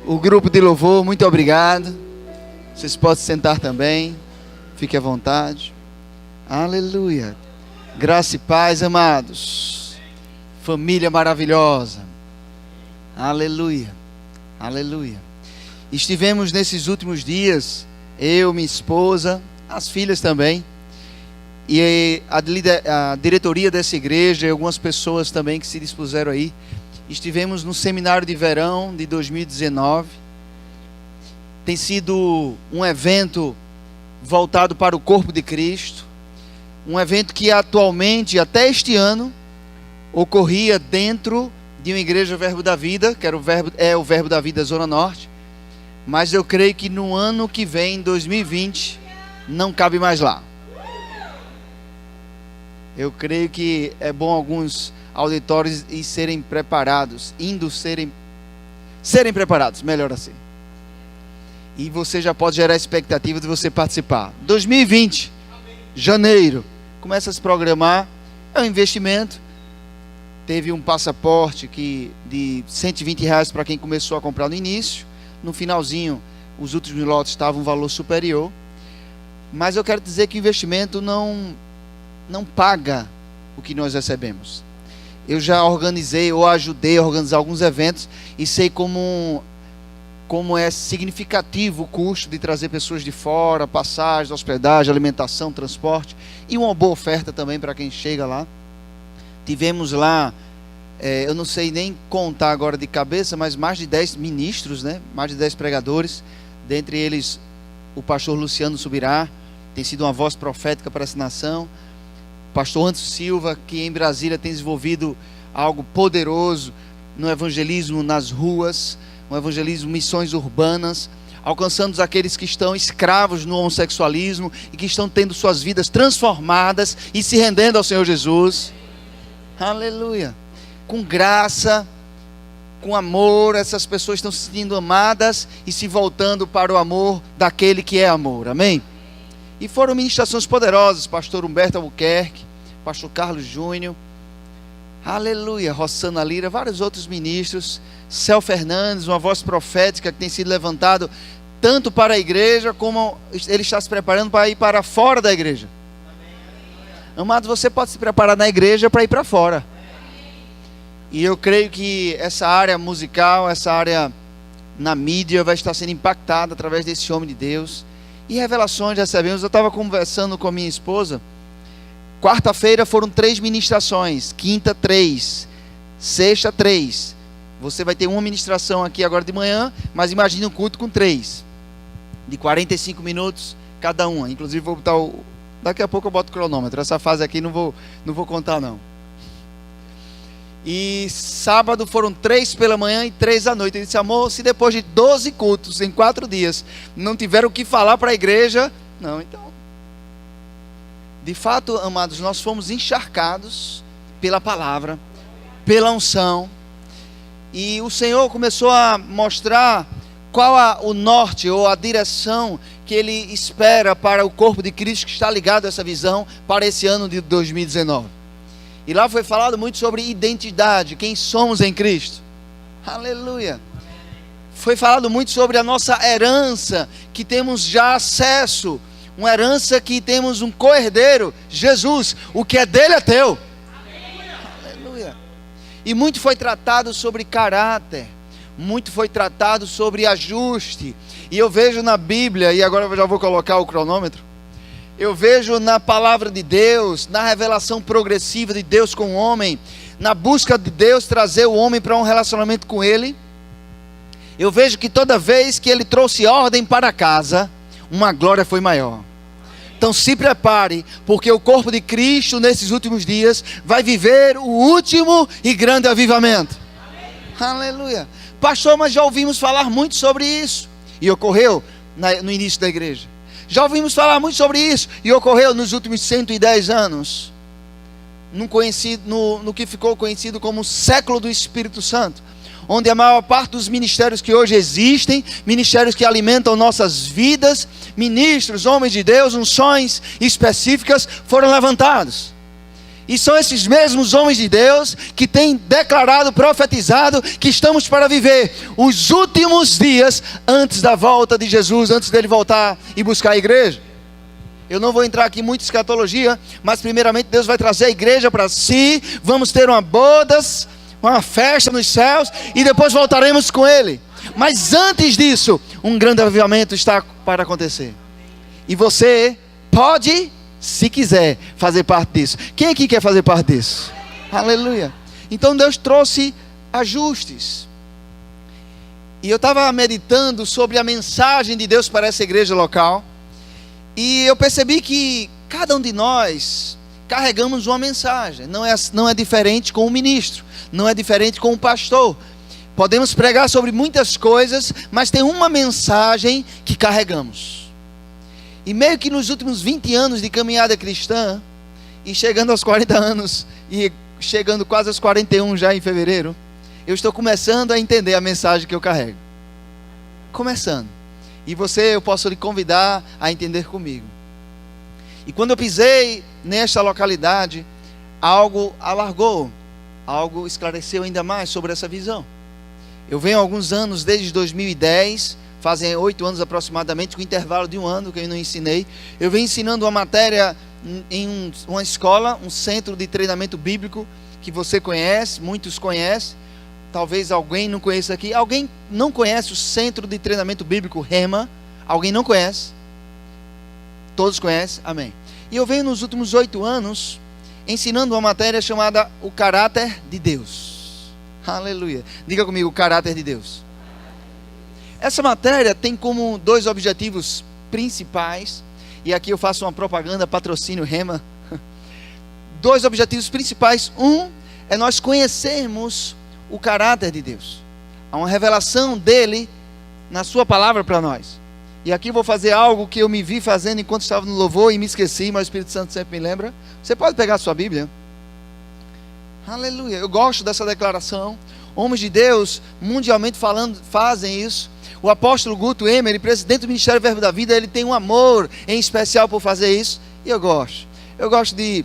O grupo de louvor, muito obrigado. Vocês podem sentar também. Fique à vontade. Aleluia. Graça e paz, amados. Família maravilhosa. Aleluia. Aleluia. Estivemos nesses últimos dias, eu, minha esposa, as filhas também, e a diretoria dessa igreja e algumas pessoas também que se dispuseram aí. Estivemos no seminário de verão de 2019. Tem sido um evento voltado para o corpo de Cristo. Um evento que atualmente, até este ano, ocorria dentro de uma igreja Verbo da Vida, que é o Verbo da Vida Zona Norte. Mas eu creio que no ano que vem, em 2020, não cabe mais lá. Eu creio que é bom alguns auditórios serem preparados, serem preparados, melhor assim. E você já pode gerar a expectativa de você participar. 2020, janeiro, começa a se programar, é um investimento. Teve um passaporte de R$120 para quem começou a comprar no início. No finalzinho, os últimos lotes estavam um valor superior. Mas eu quero dizer que o investimento não paga o que nós recebemos. Eu já organizei ou ajudei a organizar alguns eventos e sei como é significativo o custo de trazer pessoas de fora, passagem, hospedagem, alimentação, transporte e uma boa oferta também para quem chega lá. Tivemos lá, eu não sei nem contar agora de cabeça, mas mais de 10 ministros, né? Mais de 10 pregadores, dentre eles o pastor Luciano Subirá, tem sido uma voz profética para essa nação. Pastor Anderson Silva, que em Brasília tem desenvolvido algo poderoso no evangelismo nas ruas, no evangelismo, missões urbanas, alcançando aqueles que estão escravos no homossexualismo e que estão tendo suas vidas transformadas e se rendendo ao Senhor Jesus. Aleluia. Com graça, com amor, essas pessoas estão se sentindo amadas e se voltando para o amor daquele que é amor. Amém? E foram ministrações poderosas, pastor Humberto Albuquerque, pastor Carlos Júnior, aleluia, Rossana Lira, vários outros ministros, Céu Fernandes, uma voz profética que tem sido levantado tanto para a igreja, como ele está se preparando para ir para fora da igreja. Amados, você pode se preparar na igreja para ir para fora. E eu creio que essa área musical, essa área na mídia vai estar sendo impactada através desse homem de Deus. E revelações recebemos. Eu estava conversando com a minha esposa. Quarta-feira foram 3 ministrações. Quinta, 3. Sexta, 3. Você vai ter uma ministração aqui agora de manhã, mas imagine um culto com 3. De 45 minutos cada uma. Inclusive vou botar daqui a pouco eu boto o cronômetro. Essa fase aqui não vou contar não. E sábado foram 3 pela manhã e 3 à noite. Ele disse: amor, se depois de 12 cultos em 4 dias não tiveram o que falar para a igreja, não, então. De fato, amados, nós fomos encharcados pela palavra, pela unção. E o Senhor começou a mostrar qual o norte ou a direção que Ele espera para o corpo de Cristo que está ligado a essa visão para esse ano de 2019. E lá foi falado muito sobre identidade, quem somos em Cristo. Aleluia. Foi falado muito sobre a nossa herança, que temos já acesso. Uma herança que temos um co-herdeiro, Jesus. O que é dele é teu. Aleluia. E muito foi tratado sobre caráter. Muito foi tratado sobre ajuste. E eu vejo na Bíblia, e agora eu já vou colocar o cronômetro. Eu vejo na palavra de Deus, na revelação progressiva de Deus com o homem, na busca de Deus trazer o homem para um relacionamento com Ele. Eu vejo que toda vez que Ele trouxe ordem para casa, uma glória foi maior. Então se prepare, porque o corpo de Cristo nesses últimos dias vai viver o último e grande avivamento. Amém. Aleluia. Pastor, mas já ouvimos falar muito sobre isso. E ocorreu no início da igreja. Já ouvimos falar muito sobre isso e ocorreu nos últimos 110 anos, no que ficou conhecido como o século do Espírito Santo, onde a maior parte dos ministérios que hoje existem, ministérios que alimentam nossas vidas, ministros, homens de Deus, unções específicas foram levantados. E são esses mesmos homens de Deus que têm declarado, profetizado, que estamos para viver os últimos dias antes da volta de Jesus, antes dele voltar e buscar a igreja. Eu não vou entrar aqui muito em escatologia, mas primeiramente Deus vai trazer a igreja para si. Vamos ter uma festa nos céus e depois voltaremos com ele. Mas antes disso, um grande avivamento está para acontecer. E você pode, se quiser, fazer parte disso. Quem aqui quer fazer parte disso? Aleluia. Então Deus trouxe ajustes. E eu estava meditando sobre a mensagem de Deus para essa igreja local. E eu percebi que cada um de nós carregamos uma mensagem. Não é diferente com o ministro, não é diferente com o pastor. Podemos pregar sobre muitas coisas, mas tem uma mensagem que carregamos. E meio que nos últimos 20 anos de caminhada cristã, e chegando aos 40 anos, e chegando quase aos 41 já em fevereiro, eu estou começando a entender a mensagem que eu carrego. Começando. E eu posso lhe convidar a entender comigo. E quando eu pisei nesta localidade, algo alargou, algo esclareceu ainda mais sobre essa visão. Eu venho há alguns anos, desde 2010, fazem 8 anos aproximadamente, com intervalo de um ano que eu não ensinei. Eu venho ensinando uma matéria em uma escola, um centro de treinamento bíblico, que você conhece, muitos conhecem. Talvez alguém não conheça aqui. Alguém não conhece o Centro de Treinamento Bíblico Rema? Alguém não conhece? Todos conhecem? Amém. E eu venho nos últimos 8 anos ensinando uma matéria chamada O Caráter de Deus. Aleluia. Diga comigo, o caráter de Deus. Essa matéria tem como 2 objetivos principais. E aqui eu faço uma propaganda, patrocínio Rema. 2 objetivos principais. Um é nós conhecermos o caráter de Deus. Há uma revelação dele na sua palavra para nós. E aqui eu vou fazer algo que eu me vi fazendo enquanto estava no louvor e me esqueci, mas o Espírito Santo sempre me lembra. Você pode pegar a sua Bíblia? Aleluia. Eu gosto dessa declaração. Homens de Deus, mundialmente falando, fazem isso. O apóstolo Guto Emery, presidente do Ministério Verbo da Vida, ele tem um amor em especial por fazer isso. E eu gosto. Eu gosto de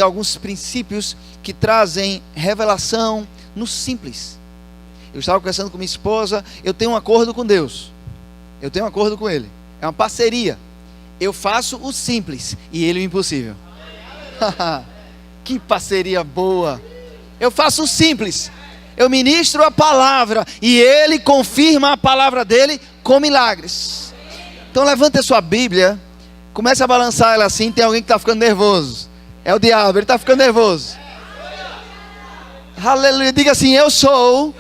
alguns princípios que trazem revelação no simples. Eu estava conversando com minha esposa. Eu tenho um acordo com Deus. Eu tenho um acordo com Ele. É uma parceria. Eu faço o simples e Ele o impossível. Que parceria boa. Eu faço o simples. Eu ministro a palavra e Ele confirma a palavra dele com milagres. Então levante a sua Bíblia. Comece a balançar ela assim. Tem alguém que está ficando nervoso. É o diabo, ele está ficando nervoso. Aleluia, diga assim: eu sou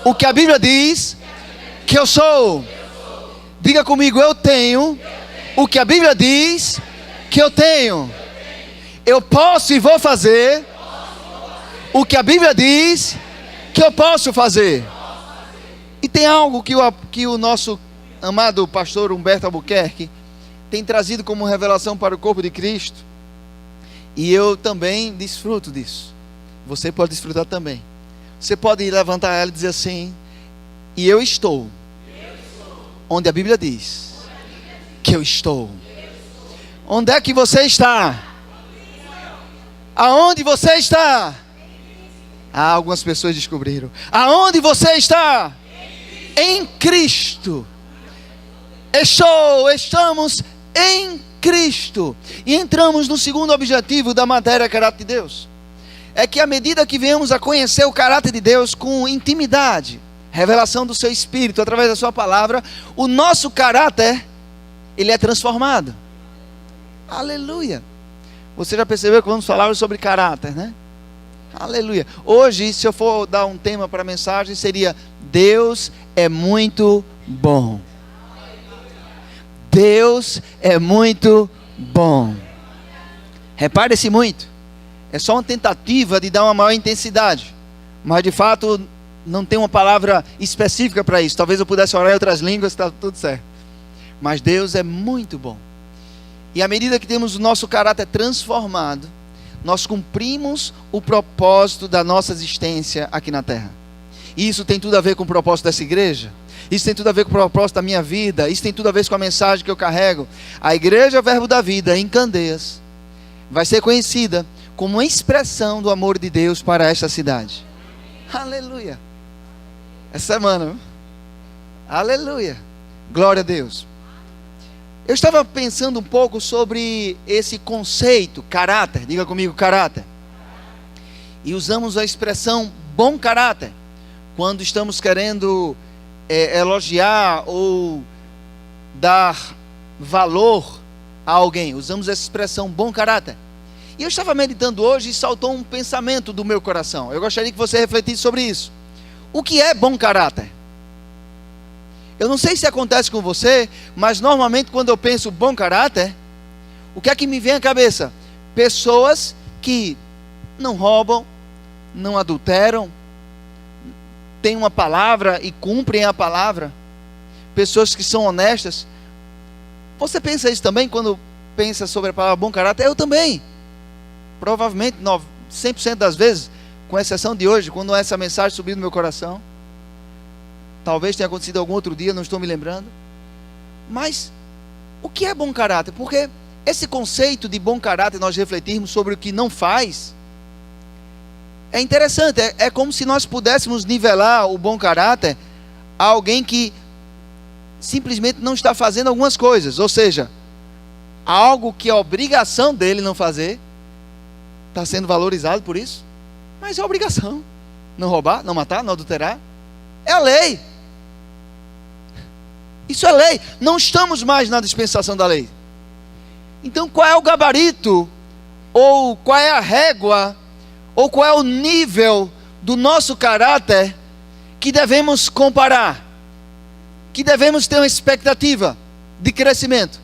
o que a Bíblia diz que eu sou. Diga comigo: eu tenho o que a Bíblia diz que eu tenho. Eu posso e vou fazer o que a Bíblia diz que eu posso fazer. E tem algo que o nosso amado pastor Humberto Albuquerque tem trazido como revelação para o corpo de Cristo. E eu também desfruto disso. Você pode desfrutar também. Você pode levantar ela e dizer assim: e eu estou onde a Bíblia diz que eu estou. Onde é que você está? Aonde você está? Algumas pessoas descobriram. Aonde você está? Em Cristo. Estamos em Cristo. E entramos no segundo objetivo da matéria caráter de Deus. É que à medida que venhamos a conhecer o caráter de Deus com intimidade, revelação do seu Espírito através da sua palavra, o nosso caráter, ele é transformado. Aleluia. Você já percebeu que vamos falar sobre caráter, né? Aleluia. Hoje, se eu for dar um tema para a mensagem, seria: Deus é muito bom. Deus é muito bom. Repare-se muito. É só uma tentativa de dar uma maior intensidade. Mas de fato, não tem uma palavra específica para isso. Talvez eu pudesse orar em outras línguas, está tudo certo. Mas Deus é muito bom. E à medida que temos o nosso caráter transformado, nós cumprimos o propósito da nossa existência aqui na terra. E isso tem tudo a ver com o propósito dessa igreja. Isso tem tudo a ver com o propósito da minha vida. Isso tem tudo a ver com a mensagem que eu carrego. A Igreja Verbo da Vida em Candeias vai ser conhecida como uma expressão do amor de Deus para esta cidade. Aleluia. Essa semana, aleluia, glória a Deus. Eu estava pensando um pouco sobre esse conceito, caráter, diga comigo, caráter. E usamos a expressão bom caráter, quando estamos querendo elogiar ou dar valor a alguém. Usamos essa expressão bom caráter. E eu estava meditando hoje e saltou um pensamento do meu coração. Eu gostaria que você refletisse sobre isso. O que é bom caráter? Eu não sei se acontece com você, mas normalmente quando eu penso bom caráter, o que é que me vem à cabeça? Pessoas que não roubam, não adulteram, têm uma palavra e cumprem a palavra. Pessoas que são honestas. Você pensa isso também quando pensa sobre a palavra bom caráter? Eu também. Provavelmente 100% das vezes, com exceção de hoje, quando essa mensagem subiu no meu coração. Talvez tenha acontecido algum outro dia, não estou me lembrando. Mas o que é bom caráter? Porque esse conceito de bom caráter, nós refletirmos sobre o que não faz, é interessante. É como se nós pudéssemos nivelar o bom caráter a alguém que simplesmente não está fazendo algumas coisas. Ou seja, algo que é obrigação dele não fazer, está sendo valorizado por isso. Mas é obrigação. Não roubar, não matar, não adulterar. É a lei. Isso é lei. Não estamos mais na dispensação da lei. Então qual é o gabarito? Ou qual é a régua? Ou qual é o nível do nosso caráter que devemos comparar? Que devemos ter uma expectativa de crescimento?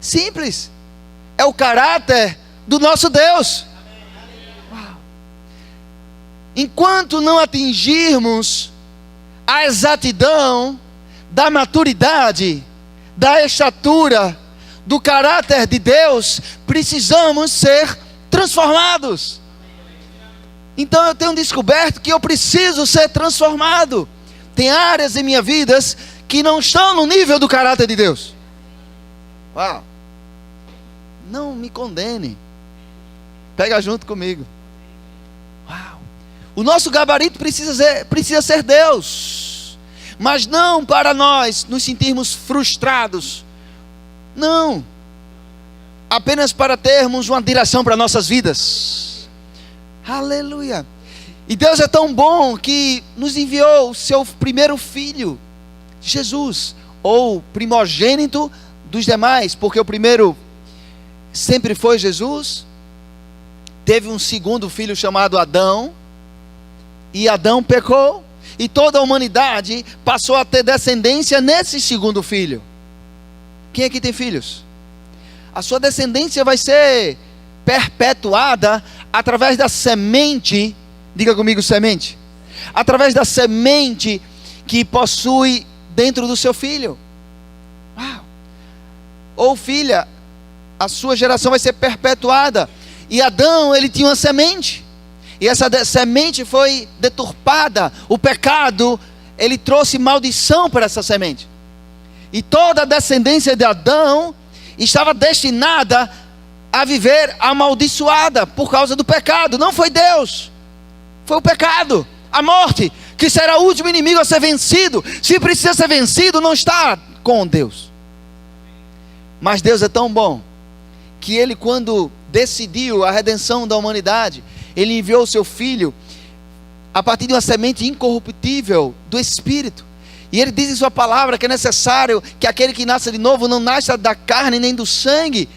Simples. É o caráter do nosso Deus. Enquanto não atingirmos a exatidão da maturidade, da estatura, do caráter de Deus, precisamos ser transformados. Então eu tenho descoberto que eu preciso ser transformado. Tem áreas em minha vida que não estão no nível do caráter de Deus. Uau! Não me condene. Pega junto comigo. Uau! O nosso gabarito precisa ser Deus, mas não para nós nos sentirmos frustrados, não, apenas para termos uma direção para nossas vidas. Aleluia! E Deus é tão bom que nos enviou o seu primeiro filho, Jesus, ou primogênito dos demais, porque o primeiro sempre foi Jesus. Teve um segundo filho chamado Adão, e Adão pecou, e toda a humanidade passou a ter descendência nesse segundo filho. Quem aqui tem filhos? A sua descendência vai ser perpetuada através da semente, diga comigo, semente, através da semente que possui dentro do seu filho. Uau! Ou filha, a sua geração vai ser perpetuada. E Adão, ele tinha uma semente, e essa semente foi deturpada. O pecado, ele trouxe maldição para essa semente, e toda a descendência de Adão estava destinada a viver amaldiçoada por causa do pecado. Não foi Deus, foi o pecado, a morte, que será o último inimigo a ser vencido. Se precisa ser vencido, não está com Deus. Mas Deus é tão bom que Ele, quando decidiu a redenção da humanidade, Ele enviou o seu Filho a partir de uma semente incorruptível do Espírito. E Ele diz em sua palavra que é necessário que aquele que nasce de novo não nasça da carne nem do sangue,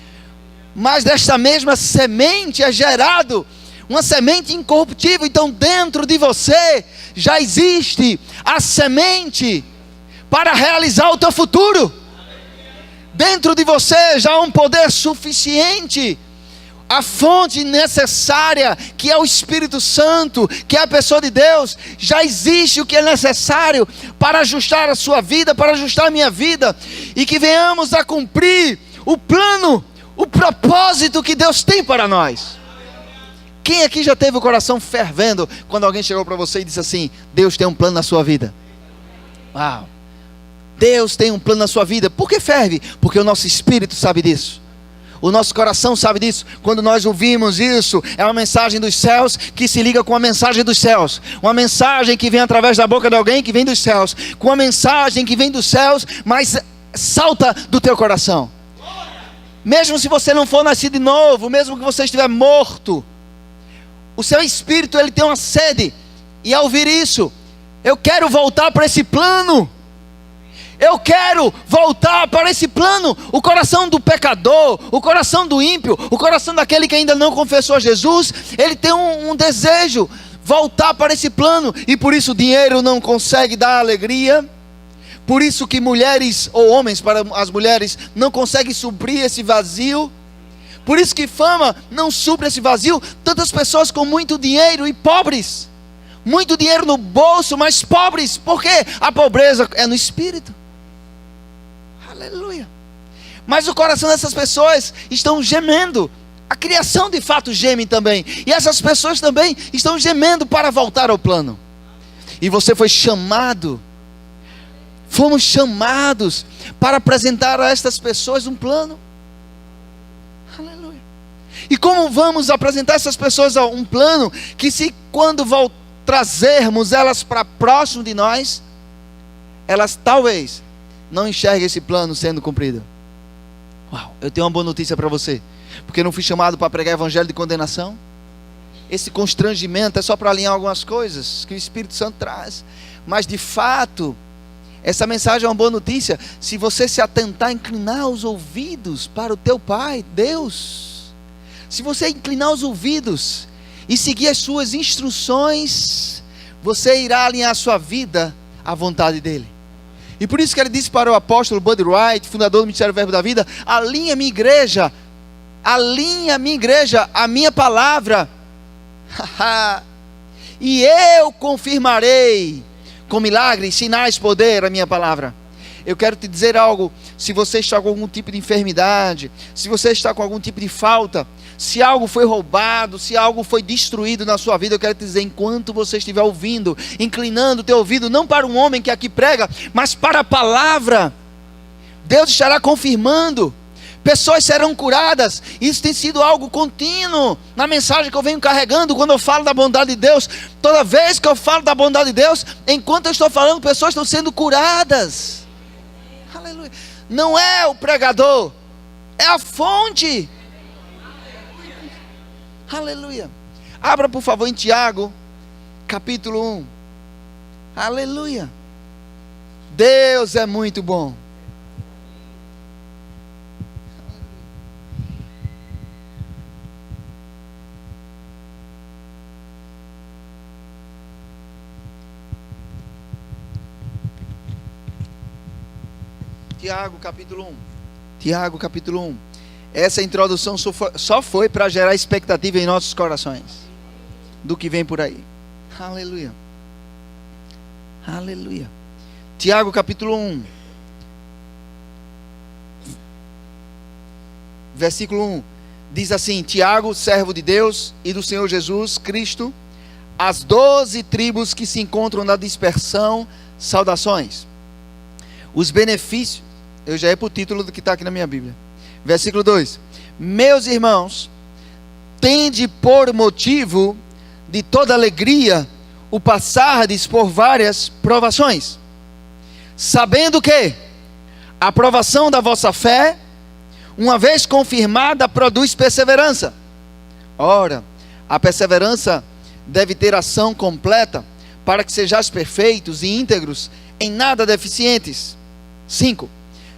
mas desta mesma semente é gerado uma semente incorruptível. Então dentro de você já existe a semente para realizar o teu futuro. Dentro de você já há um poder suficiente, a fonte necessária, que é o Espírito Santo, que é a pessoa de Deus. Já existe o que é necessário para ajustar a sua vida, para ajustar a minha vida, e que venhamos a cumprir o plano, o propósito que Deus tem para nós. Quem aqui já teve o coração fervendo quando alguém chegou para você e disse assim: Deus tem um plano na sua vida? Uau! Deus tem um plano na sua vida. Por que ferve? Porque o nosso espírito sabe disso. O nosso coração sabe disso. Quando nós ouvimos isso, é uma mensagem dos céus que se liga com a mensagem dos céus. Uma mensagem que vem através da boca de alguém que vem dos céus. Com uma mensagem que vem dos céus, mas salta do teu coração. Mesmo se você não for nascido de novo, mesmo que você estiver morto, o seu espírito ele tem uma sede. E ao ouvir isso, eu quero voltar para esse plano. Eu quero voltar para esse plano. O coração do pecador, o coração do ímpio, o coração daquele que ainda não confessou a Jesus, ele tem um desejo, voltar para esse plano. E por isso o dinheiro não consegue dar alegria. Por isso que mulheres, ou homens para as mulheres, não conseguem suprir esse vazio. Por isso que fama não supre esse vazio. Tantas pessoas com muito dinheiro e pobres. Muito dinheiro no bolso, mas pobres. Por quê? A pobreza é no espírito. Aleluia. Mas o coração dessas pessoas estão gemendo. A criação de fato geme também. E essas pessoas também estão gemendo para voltar ao plano. E você foi chamado. Fomos chamados para apresentar a estas pessoas um plano. Aleluia. E como vamos apresentar essas pessoas um plano que, se quando trazermos elas para próximo de nós, elas talvez não enxerguem esse plano sendo cumprido. Uau, eu tenho uma boa notícia para você. Porque eu não fui chamado para pregar evangelho de condenação. Esse constrangimento é só para alinhar algumas coisas que o Espírito Santo traz. Mas de fato, essa mensagem é uma boa notícia se você se atentar, inclinar os ouvidos para o teu Pai, Deus. Se você inclinar os ouvidos e seguir as suas instruções, você irá alinhar a sua vida à vontade dEle. E por isso que ele disse para o apóstolo Buddy Wright, fundador do Ministério Verbo da Vida: alinha minha igreja, a minha palavra, e eu confirmarei com milagres, sinais, poder a minha palavra. Eu quero te dizer algo: se você está com algum tipo de enfermidade, se você está com algum tipo de falta, se algo foi roubado, se algo foi destruído na sua vida, eu quero te dizer, enquanto você estiver ouvindo, inclinando o teu ouvido, não para um homem que aqui prega, mas para a palavra, Deus estará confirmando. Pessoas serão curadas. Isso tem sido algo contínuo na mensagem que eu venho carregando quando eu falo da bondade de Deus. Toda vez que eu falo da bondade de Deus, enquanto eu estou falando, pessoas estão sendo curadas. Aleluia. Não é o pregador, é a fonte. Aleluia. Abra por favor em Tiago, capítulo 1. Aleluia. Deus é muito bom. Tiago capítulo 1. Tiago capítulo 1. Essa introdução só foi para gerar expectativa em nossos corações do que vem por aí. Aleluia. Aleluia. Tiago capítulo 1. Versículo 1. Diz assim: Tiago, servo de Deus e do Senhor Jesus Cristo, as 12 tribos que se encontram na dispersão, saudações. Os benefícios, eu já ia para o título do que está aqui na minha Bíblia. Versículo 2: meus irmãos, tende por motivo de toda alegria o passardes por várias provações, sabendo que a provação da vossa fé, uma vez confirmada, produz perseverança. Ora, a perseverança deve ter ação completa, para que sejais perfeitos e íntegros, em nada deficientes. 5.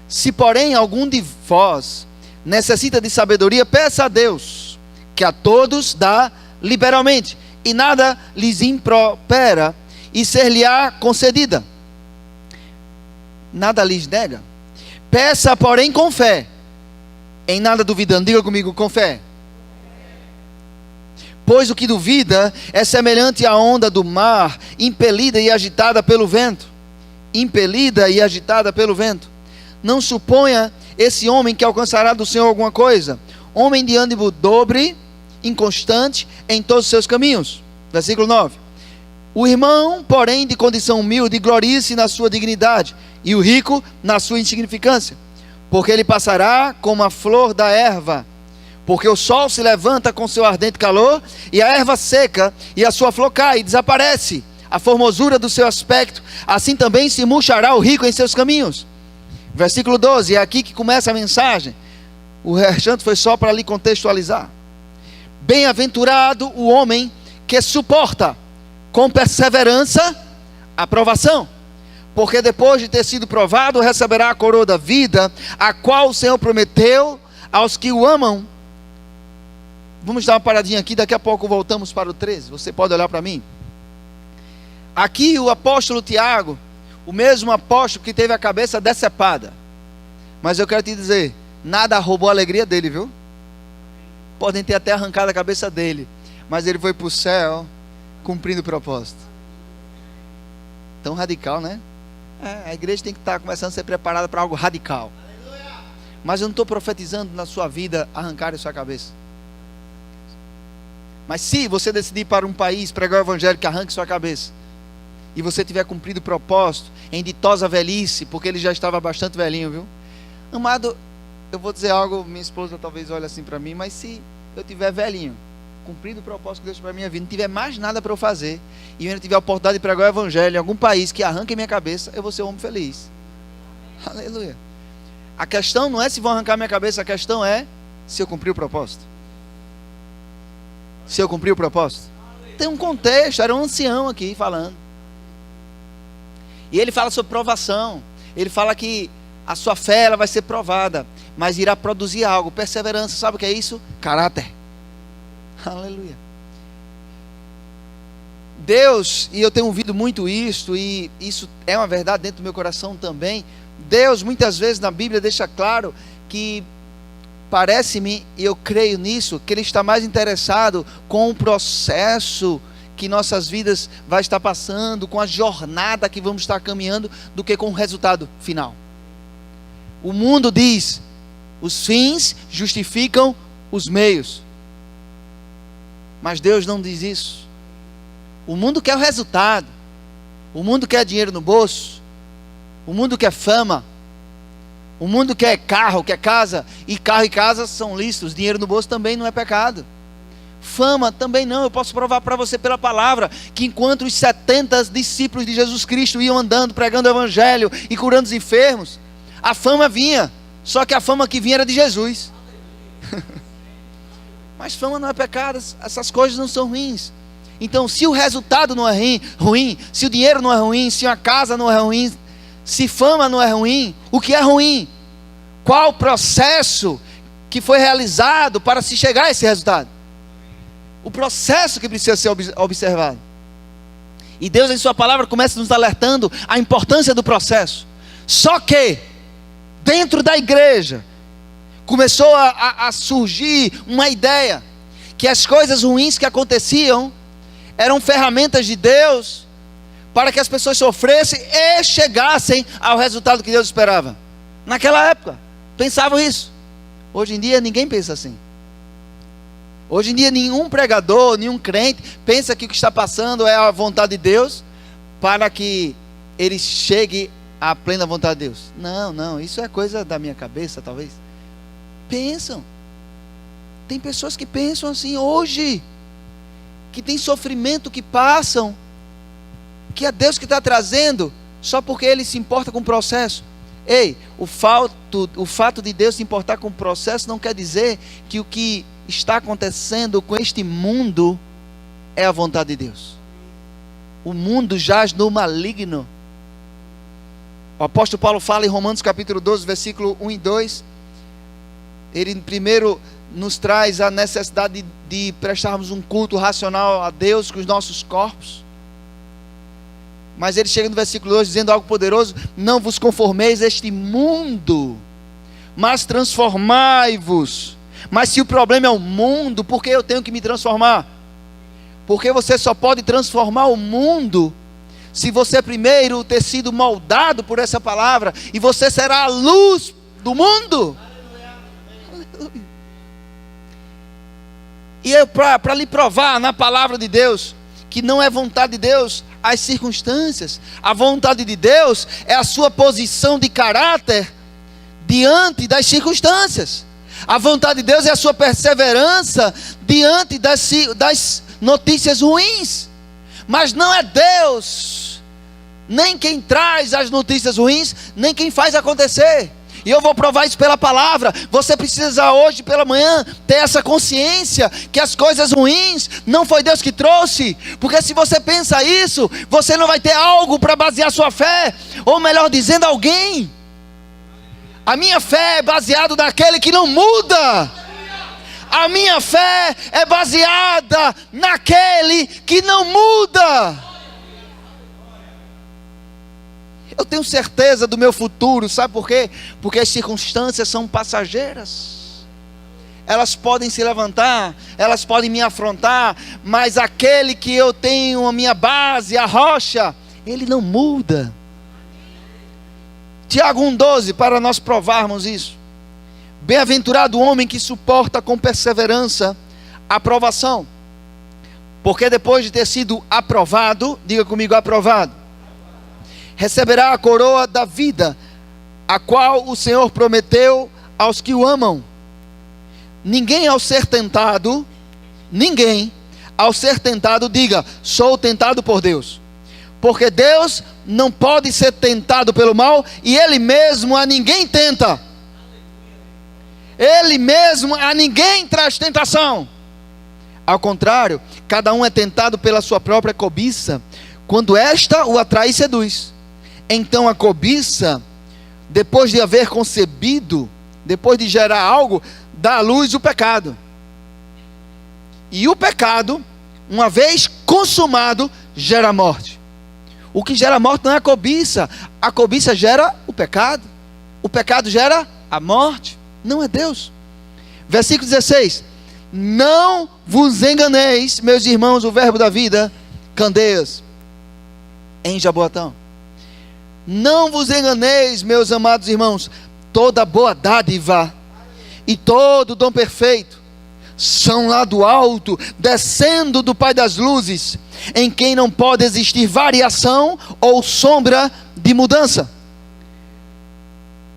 Se porém algum de vós necessita de sabedoria, peça a Deus, que a todos dá liberalmente, e nada lhes impropera, e ser-lhe-á concedida. Nada lhes nega. Peça, porém, com fé, em nada duvidando. Diga comigo, com fé. Pois o que duvida é semelhante à onda do mar, impelida e agitada pelo vento. Impelida e agitada pelo vento. Não suponha esse homem que alcançará do Senhor alguma coisa. Homem de ânimo dobre, inconstante em todos os seus caminhos. Versículo 9. O irmão, porém, de condição humilde, glorie-se na sua dignidade, e o rico na sua insignificância, porque ele passará como a flor da erva, Porque o sol se levanta com seu ardente calor, e a erva seca, e a sua flor cai, e desaparece a formosura do seu aspecto. Assim também se murchará o rico em seus caminhos. Versículo 12, é aqui que começa a mensagem. O restante foi só para lhe contextualizar. Bem-aventurado o homem que suporta com perseverança a provação, porque depois de ter sido provado, receberá a coroa da vida, a qual o Senhor prometeu aos que o amam. Vamos dar uma paradinha aqui, daqui a pouco voltamos para o 13. Você pode olhar para mim. Aqui o apóstolo Tiago, o mesmo apóstolo que teve a cabeça decepada. Mas eu quero te dizer, nada roubou a alegria dele, viu? Podem ter até arrancado a cabeça dele, mas ele foi para o céu cumprindo o propósito. Tão radical, né? A igreja tem que estar começando a ser preparada para algo radical. Mas eu não estou profetizando na sua vida arrancar a sua cabeça. Mas se você decidir ir para um país pregar o evangelho que arranque sua cabeça, e você tiver cumprido o propósito em ditosa velhice, porque ele já estava bastante velhinho, viu? Amado, eu vou dizer algo, minha esposa talvez olhe assim para mim, mas se eu tiver velhinho, cumprindo o propósito que Deus para a minha vida, não tiver mais nada para eu fazer, e eu ainda tiver a oportunidade de pregar o evangelho em algum país que arranque minha cabeça, eu vou ser um homem feliz. Aleluia. A questão não é se vão arrancar minha cabeça, a questão é se eu cumprir o propósito. Se eu cumprir o propósito. Tem um contexto, era um ancião aqui falando. E ele fala sobre provação. Ele fala que a sua fé ela vai ser provada, mas irá produzir algo, perseverança. Sabe o que é isso? Caráter. Aleluia. Deus, e eu tenho ouvido muito isso, e isso é uma verdade dentro do meu coração também. Deus muitas vezes na Bíblia deixa claro que parece-me, e eu creio nisso, que Ele está mais interessado com o processo que nossas vidas vai estar passando, com a jornada que vamos estar caminhando, do que com o resultado final. O mundo diz, os fins justificam os meios. Mas Deus não diz isso. O mundo quer o resultado. O mundo quer dinheiro no bolso. O mundo quer fama. O mundo quer carro, quer casa. E carro e casa são lícitos. Dinheiro no bolso também não é pecado. Fama também não. Eu posso provar para você pela palavra que enquanto os 70 discípulos de Jesus Cristo iam andando, pregando o evangelho e curando os enfermos, a fama vinha. Só que a fama que vinha era de Jesus. Mas fama não é pecado. Essas coisas não são ruins. Então se o resultado não é ruim, se o dinheiro não é ruim, se a casa não é ruim, se fama não é ruim, o que é ruim? Qual o processo que foi realizado para se chegar a esse resultado? O processo que precisa ser observado. E Deus em sua palavra começa nos alertando a importância do processo. Só que dentro da igreja começou a surgir uma ideia que as coisas ruins que aconteciam eram ferramentas de Deus para que as pessoas sofressem e chegassem ao resultado que Deus esperava. Naquela época, pensavam isso. Hoje em dia, ninguém pensa assim. Hoje em dia, nenhum pregador, nenhum crente pensa que o que está passando é a vontade de Deus para que ele chegue à plena vontade de Deus. Não, isso é coisa da minha cabeça, talvez. Pensam. Tem pessoas que pensam assim hoje, que tem sofrimento que passam, que é Deus que está trazendo, só porque Ele se importa com o processo. Ei, o fato de Deus se importar com o processo não quer dizer que o que está acontecendo com este mundo é a vontade de Deus. O mundo jaz no maligno. O apóstolo Paulo fala em Romanos capítulo 12, versículo 1 e 2. Ele primeiro nos traz a necessidade de prestarmos um culto racional a Deus com os nossos corpos. Mas ele chega no versículo 2 dizendo algo poderoso: não vos conformeis a este mundo, mas transformai-vos. Mas se o problema é o mundo, por que eu tenho que me transformar? Porque você só pode transformar o mundo se você primeiro ter sido moldado por essa palavra, e você será a luz do mundo. Aleluia. E eu, para lhe provar na palavra de Deus que não é vontade de Deus as circunstâncias, a vontade de Deus é a sua posição de caráter diante das circunstâncias. A vontade de Deus é a sua perseverança diante das notícias ruins. Mas não é Deus nem quem traz as notícias ruins, nem quem faz acontecer. E eu vou provar isso pela palavra. Você precisa hoje pela manhã ter essa consciência que as coisas ruins não foi Deus que trouxe. Porque se você pensa isso, você não vai ter algo para basear sua fé. Ou melhor dizendo, alguém. A minha fé é baseada naquele que não muda. A minha fé é baseada naquele que não muda. Eu tenho certeza do meu futuro, sabe por quê? Porque as circunstâncias são passageiras. Elas podem se levantar, elas podem me afrontar, mas aquele que eu tenho a minha base, a rocha, ele não muda. Tiago 1,12, para nós provarmos isso. Bem-aventurado o homem que suporta com perseverança a provação, porque depois de ter sido aprovado, diga comigo, aprovado, receberá a coroa da vida, a qual o Senhor prometeu aos que o amam. Ninguém ao ser tentado, diga, sou tentado por Deus. Porque Deus não pode ser tentado pelo mal, e Ele mesmo a ninguém tenta. Ele mesmo a ninguém traz tentação. Ao contrário, cada um é tentado pela sua própria cobiça, quando esta o atrai e seduz. Então a cobiça, depois de haver concebido, depois de gerar algo, dá à luz o pecado. E o pecado, uma vez consumado, gera morte. O que gera morte não é a cobiça gera o pecado gera a morte, não é Deus. Versículo 16, não vos enganeis, meus irmãos, o verbo da vida, Candeias, em Jaboatão. Não vos enganeis, meus amados irmãos, toda boa dádiva e todo dom perfeito são lá do alto, descendo do Pai das luzes, em quem não pode existir variação ou sombra de mudança.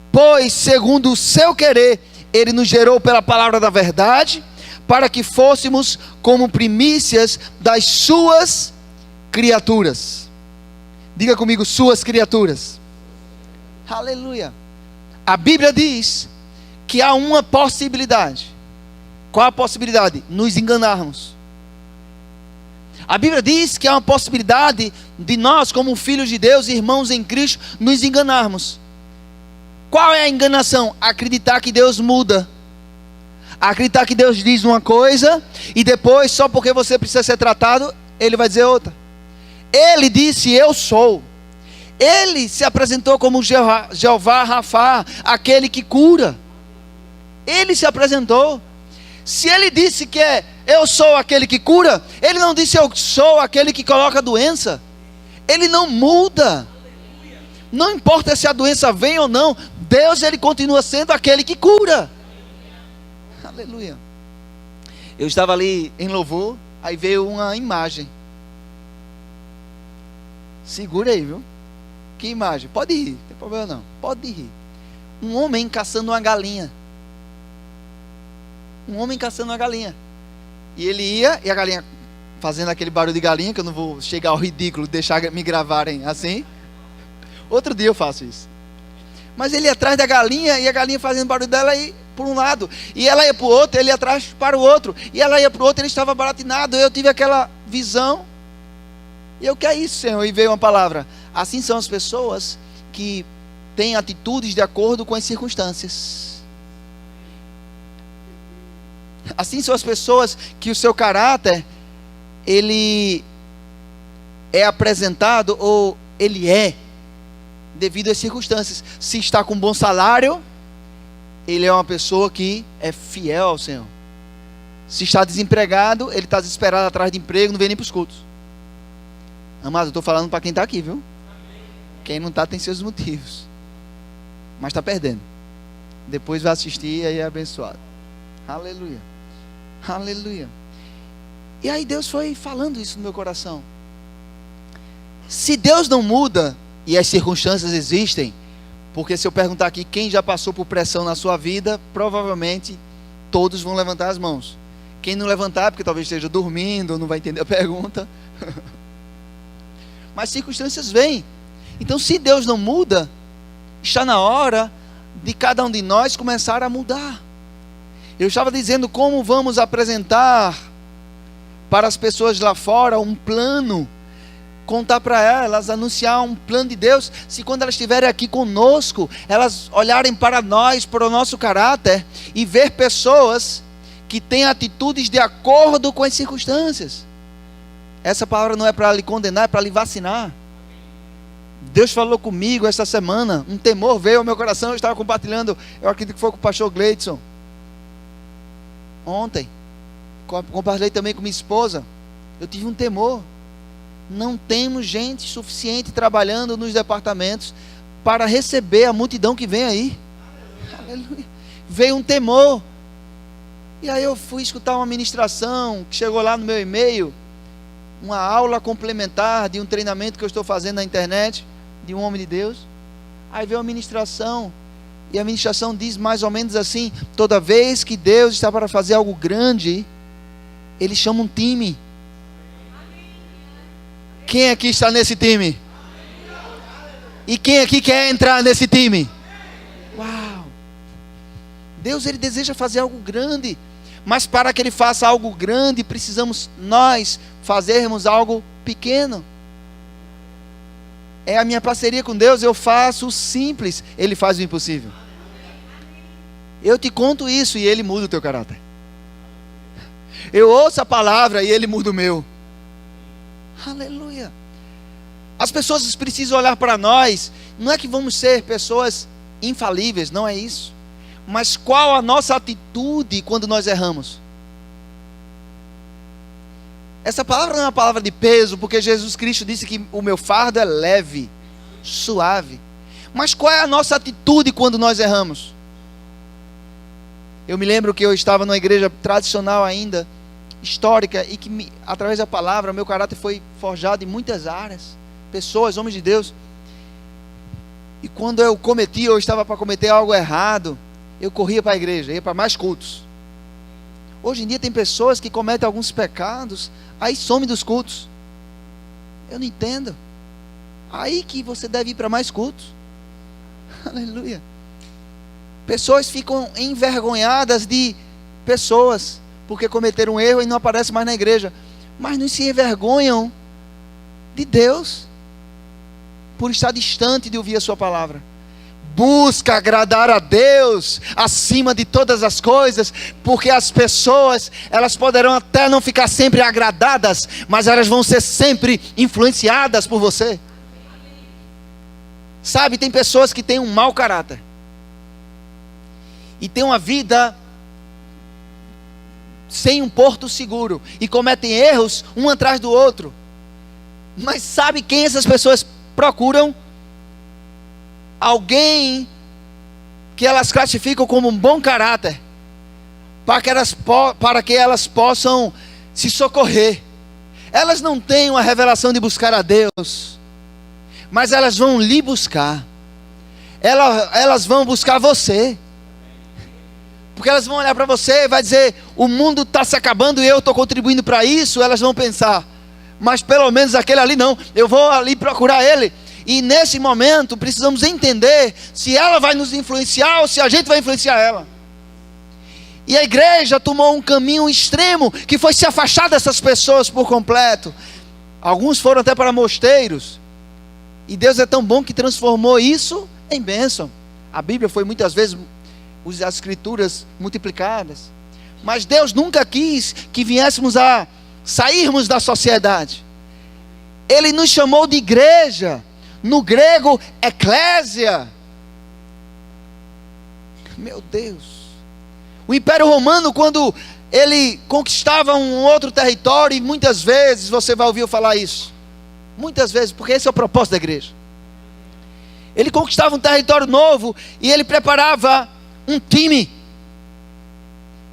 Pois, segundo o seu querer, Ele nos gerou pela palavra da verdade, para que fôssemos como primícias das suas criaturas. Diga comigo, suas criaturas. Aleluia. A Bíblia diz que há uma possibilidade. Qual a possibilidade? Nos enganarmos. A Bíblia diz que há uma possibilidade de nós, como filhos de Deus, irmãos em Cristo, nos enganarmos. Qual é a enganação? Acreditar que Deus muda. Acreditar que Deus diz uma coisa e depois, só porque você precisa ser tratado, Ele vai dizer outra. Ele disse, eu sou. Ele se apresentou como Jeová Rafá, aquele que cura. Ele se apresentou. Se Ele disse que eu sou aquele que cura, Ele não disse eu sou aquele que coloca doença. Ele não muda. Não importa se a doença vem ou não, Deus, Ele continua sendo aquele que cura. Aleluia. Eu estava ali em louvor, aí veio uma imagem. Segura aí, viu? Que imagem? Pode rir, não tem problema não. Pode rir. Um homem caçando uma galinha. Um homem caçando uma galinha. E ele ia, e a galinha fazendo aquele barulho de galinha, que eu não vou chegar ao ridículo, deixar me gravarem assim. Outro dia eu faço isso. Mas ele ia atrás da galinha, e a galinha fazendo barulho dela aí por um lado. E ela ia para o outro, ele ia atrás para o outro. E ela ia para o outro, ele estava baratinado. Eu tive aquela visão. E eu, que é isso, Senhor? E veio uma palavra. Assim são as pessoas que têm atitudes de acordo com as circunstâncias. Assim são as pessoas que o seu caráter, ele é apresentado, ou ele é, devido às circunstâncias. Se está com um bom salário, ele é uma pessoa que é fiel ao Senhor. Se está desempregado, ele está desesperado atrás de emprego, não vem nem para os cultos. Amado, eu estou falando para quem está aqui, viu? Quem não está tem seus motivos, mas está perdendo. Depois vai assistir e aí é abençoado. Aleluia. Aleluia. E aí Deus foi falando isso no meu coração. Se Deus não muda e as circunstâncias existem, porque se eu perguntar aqui quem já passou por pressão na sua vida, provavelmente todos vão levantar as mãos. Quem não levantar, porque talvez esteja dormindo, ou não vai entender a pergunta. Mas circunstâncias vêm. Então, se Deus não muda, está na hora de cada um de nós começar a mudar. Eu estava dizendo como vamos apresentar para as pessoas lá fora um plano, contar para elas, anunciar um plano de Deus, se quando elas estiverem aqui conosco, elas olharem para nós, para o nosso caráter, e ver pessoas que têm atitudes de acordo com as circunstâncias. Essa palavra não é para lhe condenar, é para lhe vacinar. Deus falou comigo essa semana, um temor veio ao meu coração, eu estava compartilhando, eu acredito que foi com o pastor Gleidson, ontem, compartilhei também com minha esposa, eu tive um temor. Não temos gente suficiente trabalhando nos departamentos para receber a multidão que vem aí. Aleluia. Veio um temor. E aí eu fui escutar uma ministração que chegou lá no meu e-mail, uma aula complementar de um treinamento que eu estou fazendo na internet, de um homem de Deus. Aí veio a ministração, e a ministração diz mais ou menos assim: toda vez que Deus está para fazer algo grande, Ele chama um time. Quem aqui está nesse time? E quem aqui quer entrar nesse time? Uau! Deus, Ele deseja fazer algo grande, mas para que Ele faça algo grande, precisamos nós fazermos algo pequeno. É a minha parceria com Deus, eu faço o simples, Ele faz o impossível. Eu te conto isso e Ele muda o teu caráter. Eu ouço a palavra e Ele muda o meu. Aleluia. As pessoas precisam olhar para nós. Não é que vamos ser pessoas infalíveis, não é isso. Mas qual a nossa atitude quando nós erramos? Essa palavra não é uma palavra de peso, porque Jesus Cristo disse que o meu fardo é leve, suave. Mas qual é a nossa atitude quando nós erramos? Eu me lembro que eu estava numa igreja tradicional ainda, histórica, e que através da palavra meu caráter foi forjado em muitas áreas, pessoas, homens de Deus. E quando eu cometi, ou estava para cometer algo errado, eu corria para a igreja, ia para mais cultos. Hoje em dia tem pessoas que cometem alguns pecados, aí somem dos cultos. Eu não entendo. Aí que você deve ir para mais cultos. Aleluia. Pessoas ficam envergonhadas de pessoas porque cometeram um erro e não aparecem mais na igreja, mas não se envergonham de Deus por estar distante de ouvir a sua palavra. Busca agradar a Deus acima de todas as coisas, porque as pessoas, elas poderão até não ficar sempre agradadas, mas elas vão ser sempre influenciadas por você. Sabe, tem pessoas que têm um mau caráter e têm uma vida sem um porto seguro, e cometem erros um atrás do outro. Mas sabe quem essas pessoas procuram? Alguém que elas classificam como um bom caráter, para que elas possam se socorrer. Elas não têm uma revelação de buscar a Deus, mas elas vão lhe buscar. Elas vão buscar você, porque elas vão olhar para você e vai dizer: o mundo está se acabando e eu estou contribuindo para isso. Elas vão pensar: mas pelo menos aquele ali não, eu vou ali procurar ele. E nesse momento precisamos entender se ela vai nos influenciar ou se a gente vai influenciar ela. E a igreja tomou um caminho extremo, que foi se afastar dessas pessoas por completo. Alguns foram até para mosteiros, e Deus é tão bom que transformou isso em bênção. A Bíblia foi muitas vezes as escrituras multiplicadas, mas Deus nunca quis que viéssemos a sairmos da sociedade. Ele nos chamou de igreja, no grego eclésia. Meu Deus, o Império Romano, quando ele conquistava um outro território, e muitas vezes você vai ouvir eu falar isso, muitas vezes, porque esse é o propósito da igreja. Ele conquistava um território novo e ele preparava um time.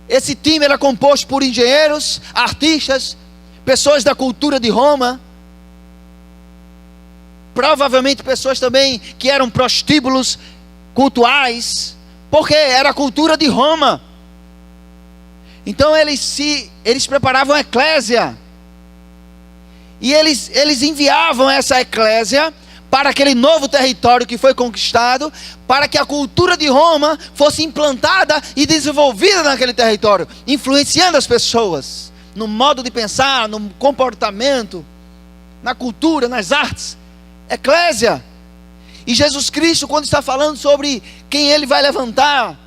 Esse time era composto por engenheiros, artistas, pessoas da cultura de Roma, provavelmente pessoas também que eram prostíbulos cultuais, porque era a cultura de Roma. Então eles preparavam a eclésia. E eles enviavam essa eclésia para aquele novo território que foi conquistado, para que a cultura de Roma fosse implantada e desenvolvida naquele território, influenciando as pessoas, no modo de pensar, no comportamento, na cultura, nas artes. Eclésia. E Jesus Cristo, quando está falando sobre quem Ele vai levantar,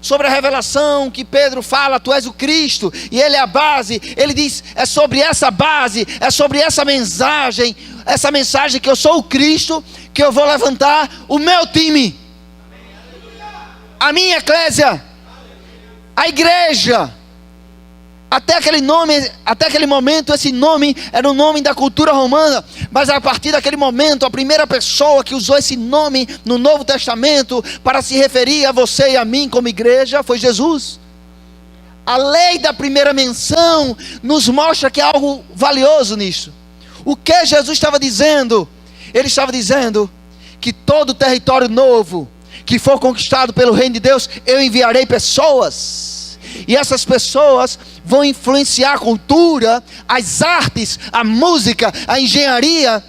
sobre a revelação que Pedro fala, tu és o Cristo, e Ele é a base, Ele diz, é sobre essa base, é sobre essa mensagem que eu sou o Cristo, que eu vou levantar o meu time, a minha eclésia, a igreja. Até aquele momento, esse nome era o nome da cultura romana, mas a partir daquele momento, a primeira pessoa que usou esse nome no Novo Testamento para se referir a você e a mim como igreja foi Jesus. A lei da primeira menção nos mostra que há algo valioso nisso. O que Jesus estava dizendo? Ele estava dizendo que todo território novo que for conquistado pelo reino de Deus, eu enviarei pessoas. E essas pessoas vão influenciar a cultura, as artes, a música, a engenharia,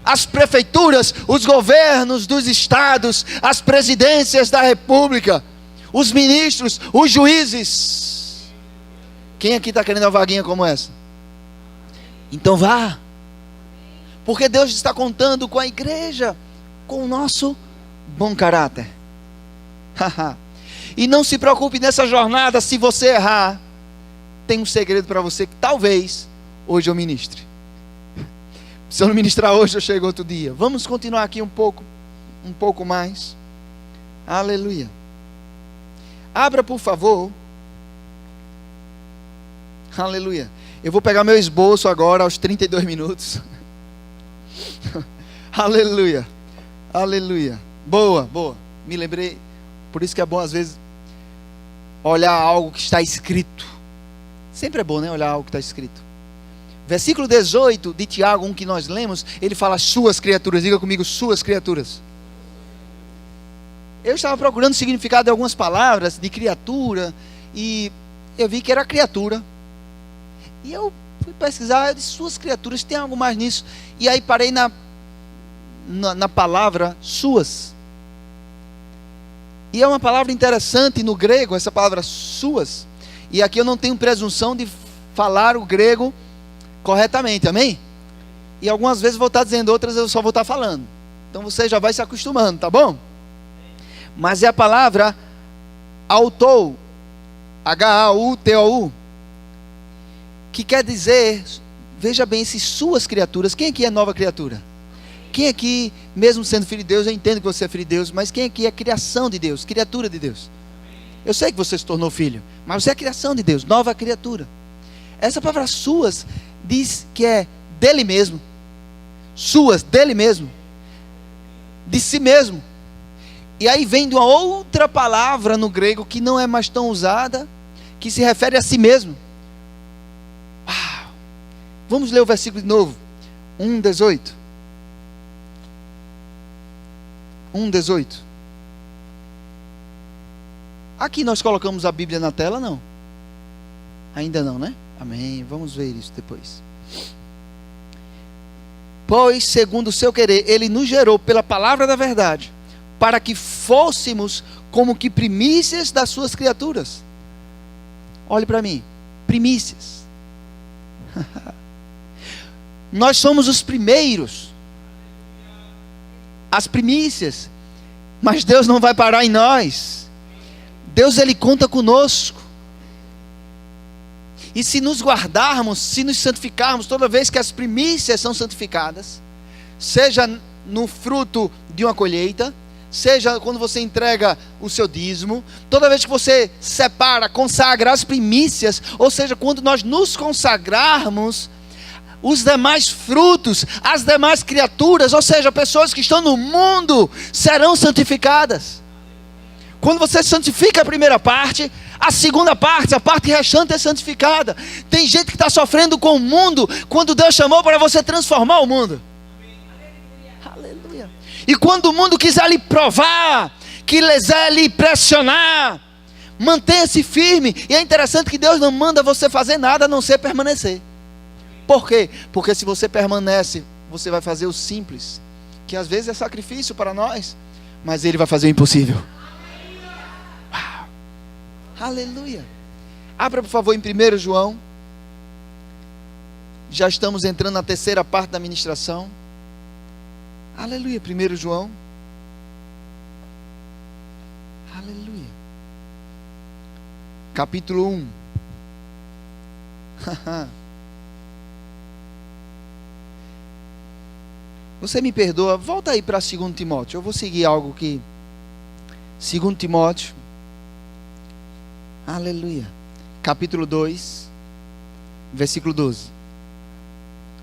as prefeituras, os governos dos estados, as presidências da república, os ministros, os juízes. Quem aqui está querendo uma vaguinha como essa? Então vá. Porque Deus está contando com a igreja, com o nosso bom caráter. E não se preocupe nessa jornada, se você errar, tem um segredo para você que talvez hoje eu ministre. Se eu não ministrar hoje, eu chego outro dia. Vamos continuar aqui um pouco mais. Aleluia. Abra, por favor. Aleluia. Eu vou pegar meu esboço agora aos 32 minutos. Aleluia. Aleluia. Boa. Me lembrei. Por isso que é bom às vezes olhar algo que está escrito. Sempre é bom, né? Olhar algo que está escrito. Versículo 18 de Tiago 1 que nós lemos, ele fala suas criaturas. Diga comigo, suas criaturas. Eu estava procurando o significado de algumas palavras de criatura e eu vi que era criatura. E eu fui pesquisar, eu disse, suas criaturas, tem algo mais nisso? E aí parei na palavra suas. E é uma palavra interessante no grego, essa palavra suas. E aqui eu não tenho presunção de falar o grego corretamente, amém? E algumas vezes vou estar dizendo, outras eu só vou estar falando. Então você já vai se acostumando, tá bom? Mas é a palavra autou, H-A-U-T-O-U, que quer dizer, veja bem, se suas criaturas, quem aqui é nova criatura? Quem aqui, mesmo sendo filho de Deus, eu entendo que você é filho de Deus, mas quem aqui é criação de Deus, criatura de Deus? Eu sei que você se tornou filho, mas você é criação de Deus, nova criatura. Essa palavra suas diz que é dele mesmo, suas, dele mesmo, de si mesmo. E aí vem de uma outra palavra no grego que não é mais tão usada, que se refere a si mesmo. Uau. Vamos ler o versículo de novo, 1:18. 1:18. Aqui nós colocamos a Bíblia na tela, não? Ainda não, né? Amém, vamos ver isso depois. Pois, segundo o seu querer, Ele nos gerou pela palavra da verdade, para que fôssemos como que primícias das suas criaturas. Olhe para mim, primícias. Nós somos os primeiros, as primícias, mas Deus não vai parar em nós. Deus, Ele conta conosco. E se nos guardarmos, se nos santificarmos, toda vez que as primícias são santificadas, seja no fruto de uma colheita, seja quando você entrega o seu dízimo, toda vez que você separa, consagra as primícias, ou seja, quando nós nos consagrarmos, os demais frutos, as demais criaturas, ou seja, pessoas que estão no mundo, serão santificadas. Quando você santifica a primeira parte, a segunda parte, a parte restante é santificada. Tem gente que está sofrendo com o mundo, quando Deus chamou para você transformar o mundo. Aleluia. E quando o mundo quiser lhe provar, quiser lhe pressionar, Mantenha-se firme. E é interessante que Deus não manda você fazer nada a não ser permanecer. Por quê? Porque se você permanece, você vai fazer o simples, que às vezes é sacrifício para nós, mas Ele vai fazer o impossível. Uau. Aleluia. Abra por favor em 1 João. Já estamos entrando na terceira parte da ministração. Aleluia. 1 João. Aleluia. Capítulo 1. Você me perdoa, volta aí para 2 Timóteo. Eu vou seguir algo que... 2 Timóteo. Aleluia. Capítulo 2, versículo 12.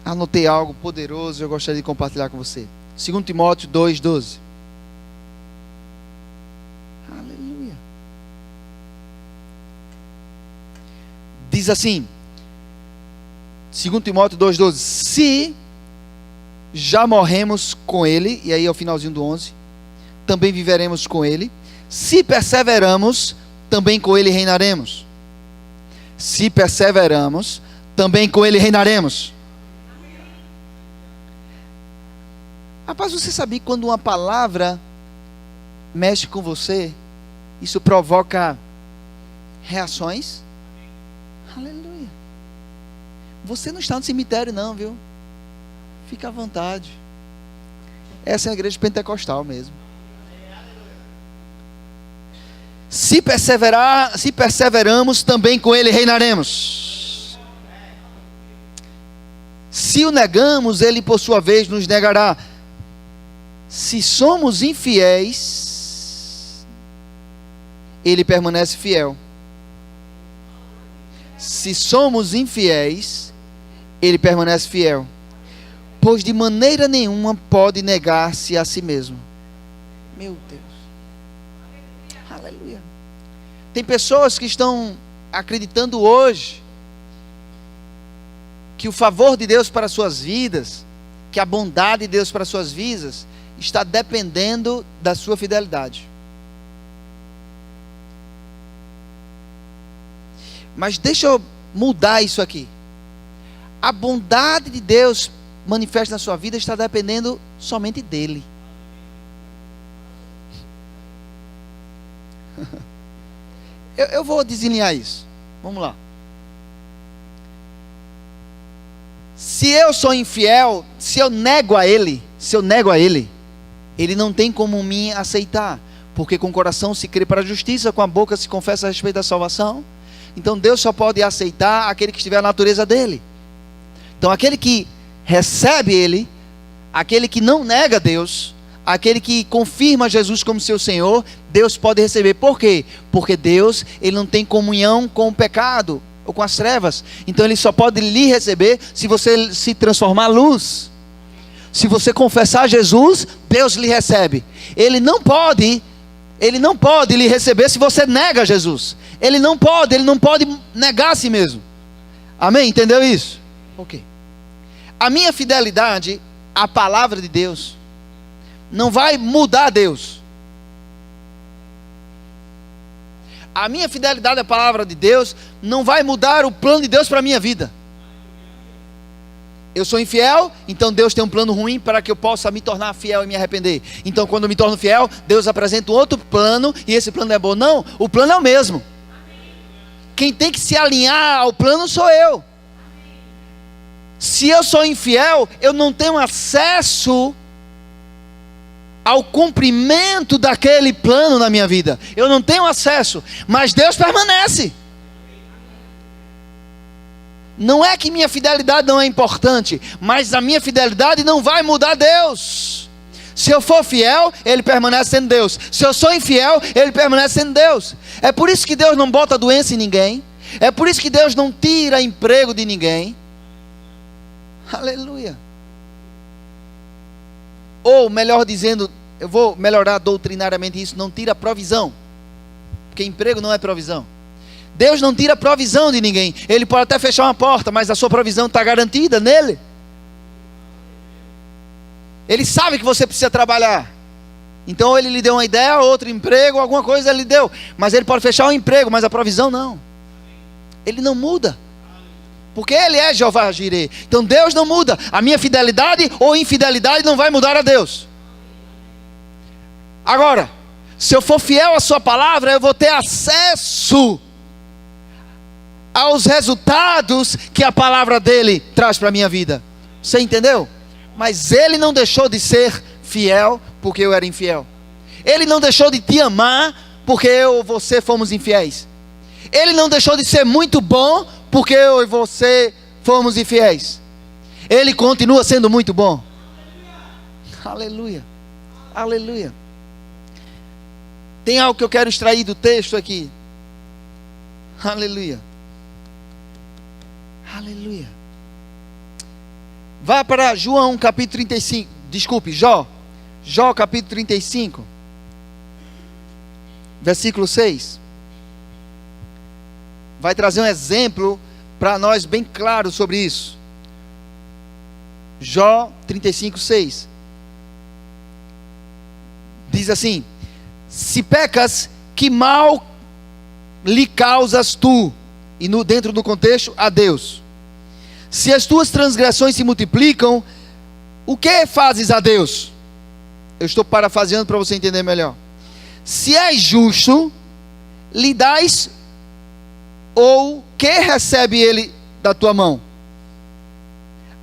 Anotei algo poderoso, eu gostaria de compartilhar com você. 2 Timóteo 2, 12. Aleluia. Diz assim, 2 Timóteo 2, 12. Se já morremos com Ele, e aí é o finalzinho do 11, também viveremos com Ele. Se perseveramos, também com Ele reinaremos. Se perseveramos, também com Ele reinaremos. Rapaz, você sabia que quando uma palavra mexe com você, isso provoca reações? Aleluia. Você não está no cemitério não, viu? Fica à vontade. Essa é a igreja pentecostal mesmo. Se perseveramos, também com Ele reinaremos. Se o negamos, Ele por sua vez nos negará. Se somos infiéis, Ele permanece fiel. Se somos infiéis, Ele permanece fiel. Pois de maneira nenhuma pode negar-se a si mesmo. Meu Deus. Aleluia. Tem pessoas que estão acreditando hoje que o favor de Deus para suas vidas, que a bondade de Deus para suas vidas está dependendo da sua fidelidade. Mas deixa eu mudar isso aqui. A bondade de Deus manifesta na sua vida está dependendo somente dele. Eu vou desenhar isso. Vamos lá. Se eu sou infiel, se eu nego a Ele, Ele não tem como me aceitar. Porque com o coração se crê para a justiça, com a boca se confessa a respeito da salvação. Então Deus só pode aceitar aquele que estiver na natureza dele. Então aquele que recebe Ele, aquele que não nega Deus, aquele que confirma Jesus como seu Senhor, Deus pode receber. Por quê? Porque Deus, Ele não tem comunhão com o pecado ou com as trevas. Então Ele só pode lhe receber se você se transformar em luz. Se você confessar Jesus, Deus lhe recebe. Ele não pode lhe receber se você nega Jesus. Ele não pode negar a si mesmo. Amém? Entendeu isso? Ok. A minha fidelidade à palavra de Deus não vai mudar Deus. A minha fidelidade à palavra de Deus não vai mudar o plano de Deus para a minha vida. Eu sou infiel, então Deus tem um plano ruim para que eu possa me tornar fiel e me arrepender. Então quando eu me torno fiel, Deus apresenta um outro plano e esse plano é bom. Não, o plano é o mesmo. Quem tem que se alinhar ao plano sou eu. Se eu sou infiel, eu não tenho acesso ao cumprimento daquele plano na minha vida. Eu não tenho acesso, mas Deus permanece. Não é que minha fidelidade não é importante, mas a minha fidelidade não vai mudar Deus. Se eu for fiel, Ele permanece sendo Deus. Se eu sou infiel, Ele permanece sendo Deus. É por isso que Deus não bota doença em ninguém. É por isso que Deus não tira emprego de ninguém. Aleluia. Ou melhor dizendo, eu vou melhorar doutrinariamente isso, não tira provisão. Porque emprego não é provisão. Deus não tira provisão de ninguém. Ele pode até fechar uma porta, mas a sua provisão está garantida nele. Ele sabe que você precisa trabalhar. Então ele lhe deu uma ideia, outro emprego, alguma coisa ele lhe deu. Mas ele pode fechar o emprego, mas a provisão não. Ele não muda. Porque ele é Jeová Jireh. Então Deus não muda. A minha fidelidade ou infidelidade não vai mudar a Deus. Agora, se eu for fiel à sua palavra, eu vou ter acesso aos resultados que a palavra dele traz para a minha vida. Você entendeu? Mas ele não deixou de ser fiel porque eu era infiel. Ele não deixou de te amar porque eu e você fomos infiéis. Ele não deixou de ser muito bom porque eu e você fomos infiéis. Ele continua sendo muito bom. Aleluia. Aleluia. Tem algo que eu quero extrair do texto aqui. Aleluia. Aleluia. Vá para João capítulo 35. Desculpe, Jó. Jó capítulo 35. Versículo 6. Vai trazer um exemplo para nós bem claro sobre isso. Jó 35, 6. Diz assim: se pecas, que mal lhe causas tu? E dentro do contexto, a Deus. Se as tuas transgressões se multiplicam, o que fazes a Deus? Eu estou parafraseando para você entender melhor. Se és justo, lhe dás, ou que recebe ele da tua mão?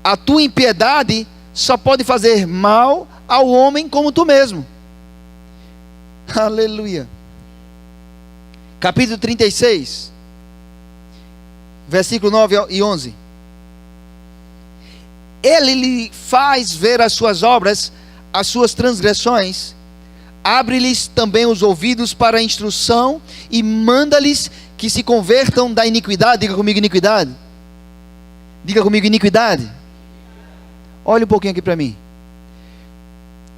A tua impiedade só pode fazer mal ao homem como tu mesmo. Aleluia. Capítulo 36, versículo 9 e 11. Ele lhe faz ver as suas obras, as suas transgressões, abre-lhes também os ouvidos para a instrução e manda-lhes que se convertam da iniquidade. Diga comigo, iniquidade. Diga comigo, iniquidade. Olha um pouquinho aqui para mim.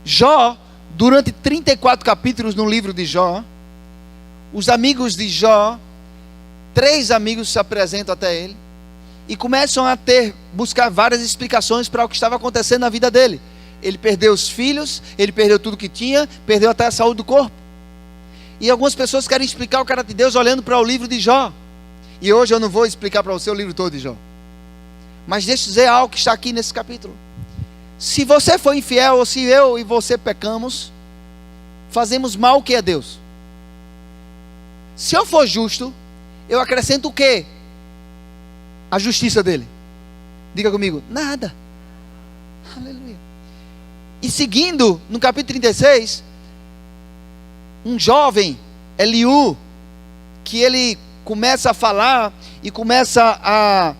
Jó, durante 34 capítulos no livro de Jó, os amigos de Jó, 3 amigos se apresentam até ele e começam a buscar várias explicações para o que estava acontecendo na vida dele. Ele perdeu os filhos, ele perdeu tudo que tinha, perdeu até a saúde do corpo. E algumas pessoas querem explicar o caráter de Deus olhando para o livro de Jó. E hoje eu não vou explicar para você o livro todo de Jó. Mas deixa eu dizer algo que está aqui nesse capítulo. Se você for infiel, ou se eu e você pecamos, fazemos mal o que a Deus? Se eu for justo, eu acrescento o quê? A justiça dele. Diga comigo, nada. Aleluia. E seguindo, no capítulo 36, um jovem, Eliú, que ele começa a falar e começa a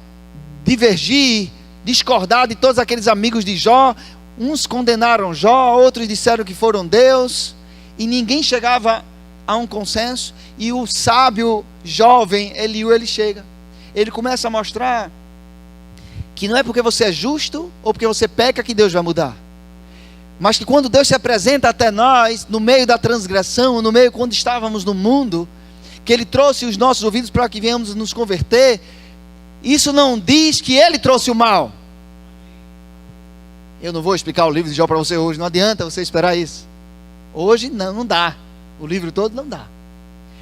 divergir, discordar de todos aqueles amigos de Jó. Uns condenaram Jó, outros disseram que foram Deus, e ninguém chegava a um consenso. E o sábio jovem Eliú, ele chega, ele começa a mostrar que não é porque você é justo ou porque você peca que Deus vai mudar, mas que quando Deus se apresenta até nós, no meio da transgressão, no meio quando estávamos no mundo, que Ele trouxe os nossos ouvidos para que venhamos nos converter, isso não diz que Ele trouxe o mal. Eu não vou explicar o livro de Jó para você hoje, não adianta você esperar isso. Hoje não dá, o livro todo não dá.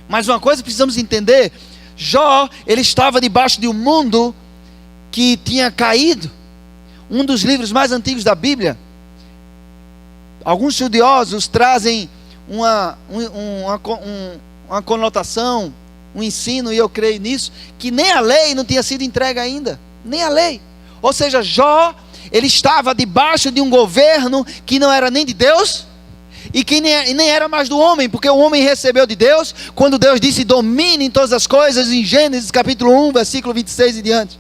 Mas uma coisa precisamos entender, Jó, ele estava debaixo de um mundo que tinha caído. Um dos livros mais antigos da Bíblia, alguns estudiosos trazem uma conotação, um ensino, e eu creio nisso, que nem a lei não tinha sido entregue ainda, nem a lei. Ou seja, Jó, ele estava debaixo de um governo que não era nem de Deus, e que nem era mais do homem, porque o homem recebeu de Deus, quando Deus disse, domine em todas as coisas, em Gênesis capítulo 1, versículo 26 e diante.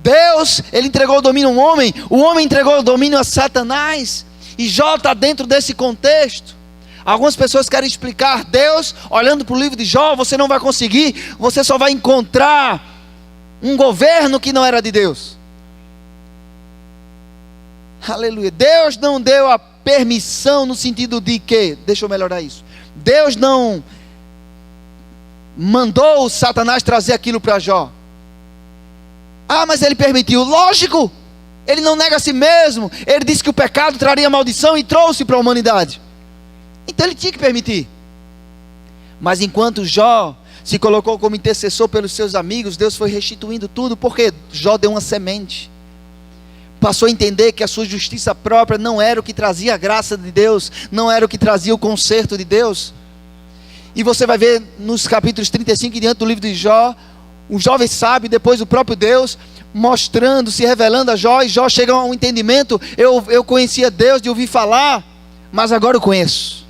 Deus, ele entregou o domínio ao homem, o homem entregou o domínio a Satanás, e Jó está dentro desse contexto. Algumas pessoas querem explicar Deus, olhando para o livro de Jó, você não vai conseguir, você só vai encontrar um governo que não era de Deus. Aleluia. Deus não deu a permissão no sentido de que, deixa eu melhorar isso, Deus não mandou o Satanás trazer aquilo para Jó. Ah, mas ele permitiu. Lógico, Ele não nega a si mesmo. Ele disse que o pecado traria maldição e trouxe para a humanidade. Então ele tinha que permitir. Mas enquanto Jó se colocou como intercessor pelos seus amigos, Deus foi restituindo tudo, porque Jó deu uma semente. Passou a entender que a sua justiça própria não era o que trazia a graça de Deus, não era o que trazia o conserto de Deus. E você vai ver nos capítulos 35 e diante do livro de Jó, um jovem sábio, depois o próprio Deus, mostrando, se revelando a Jó, e Jó chega a um entendimento: eu conhecia Deus de ouvir falar, mas agora eu conheço.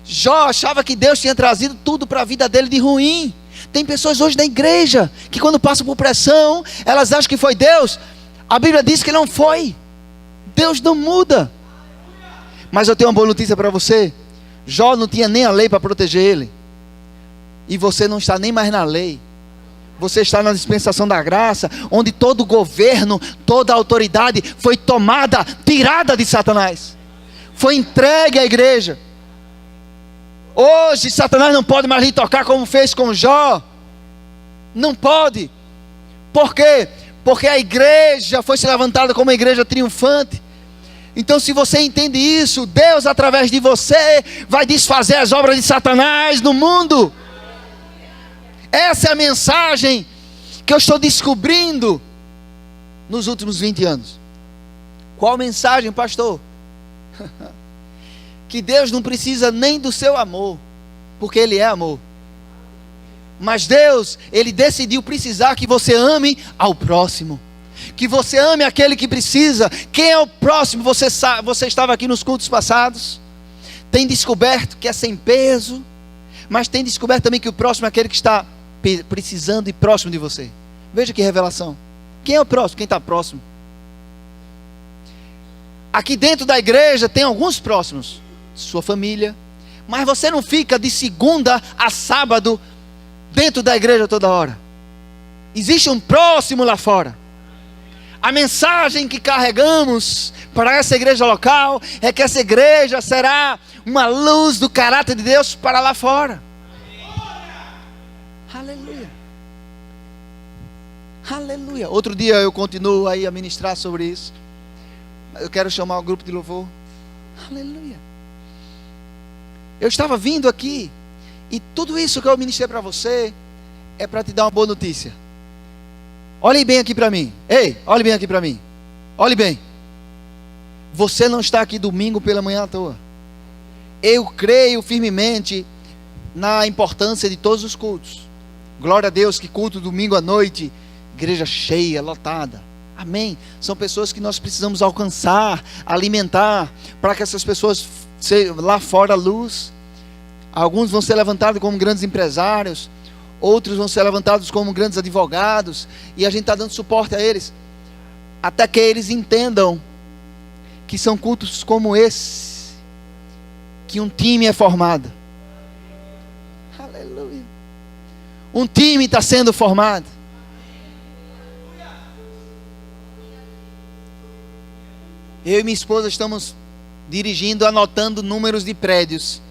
Jó achava que Deus tinha trazido tudo para a vida dele de ruim. Tem pessoas hoje na igreja, que quando passam por pressão, elas acham que foi Deus. A Bíblia diz que não foi. Deus não muda. Mas eu tenho uma boa notícia para você. Jó não tinha nem a lei para proteger ele. E você não está nem mais na lei. Você está na dispensação da graça, onde todo o governo, toda a autoridade foi tomada, tirada de Satanás. Foi entregue à igreja. Hoje Satanás não pode mais lhe tocar como fez com Jó. Não pode. Por quê? Porque a igreja foi se levantada como uma igreja triunfante. Então, se você entende isso, Deus através de você vai desfazer as obras de Satanás no mundo. Essa é a mensagem que eu estou descobrindo nos últimos 20 anos. Qual mensagem, pastor? Que Deus não precisa nem do seu amor, porque Ele é amor. Mas Deus, Ele decidiu precisar que você ame ao próximo, que você ame aquele que precisa. Quem é o próximo? Você sabe, você estava aqui nos cultos passados, tem descoberto que é sem peso, mas tem descoberto também que o próximo é aquele que está precisando e próximo de você. Veja que revelação. Quem é o próximo? Quem está próximo? Aqui dentro da igreja tem alguns próximos, sua família, mas você não fica de segunda a sábado dentro da igreja toda hora. Existe um próximo lá fora. A mensagem que carregamos para essa igreja local é que essa igreja será uma luz do caráter de Deus para lá fora. Aleluia. Aleluia. Outro dia eu continuo aí a ministrar sobre isso. Eu quero chamar o grupo de louvor. Aleluia. Eu estava vindo aqui, e tudo isso que eu ministrei para você é para te dar uma boa notícia. Olhe bem aqui para mim. Ei, olhe bem aqui para mim. Olhe bem. Você não está aqui domingo pela manhã à toa. Eu creio firmemente na importância de todos os cultos. Glória a Deus que culto domingo à noite, igreja cheia, lotada. Amém. São pessoas que nós precisamos alcançar, alimentar, para que essas pessoas sejam lá fora luz. Alguns vão ser levantados como grandes empresários, outros vão ser levantados como grandes advogados, e a gente está dando suporte a eles, até que eles entendam que são cultos como esse, que um time é formado. Aleluia. Um time está sendo formado. Eu e minha esposa estamos dirigindo, anotando números de prédios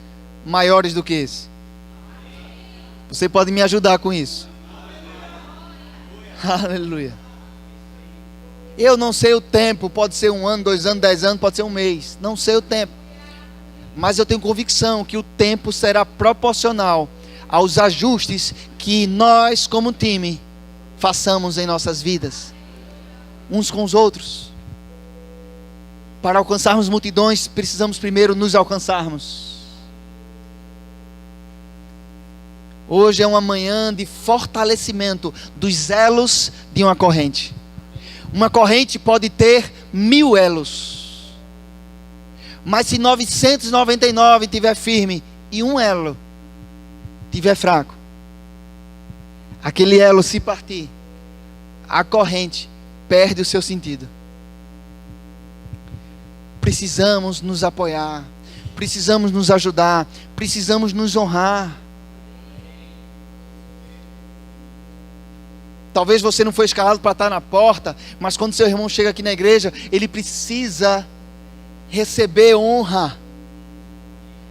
maiores do que esse. Você pode me ajudar com isso? Aleluia. Eu não sei o tempo, pode ser 1 ano, 2 anos, 10 anos, pode ser um mês. Não sei o tempo. Mas eu tenho convicção que o tempo será proporcional aos ajustes que nós, como time, façamos em nossas vidas, uns com os outros. Para alcançarmos multidões, precisamos primeiro nos alcançarmos. Hoje é uma manhã de fortalecimento dos elos de uma corrente. Uma corrente pode ter 1000 elos, mas se 999 estiver firme e um elo estiver fraco, aquele elo se partir, a corrente perde o seu sentido. Precisamos nos apoiar, precisamos nos ajudar, precisamos nos honrar. Talvez você não foi escalado para estar na porta, mas quando seu irmão chega aqui na igreja, ele precisa receber honra.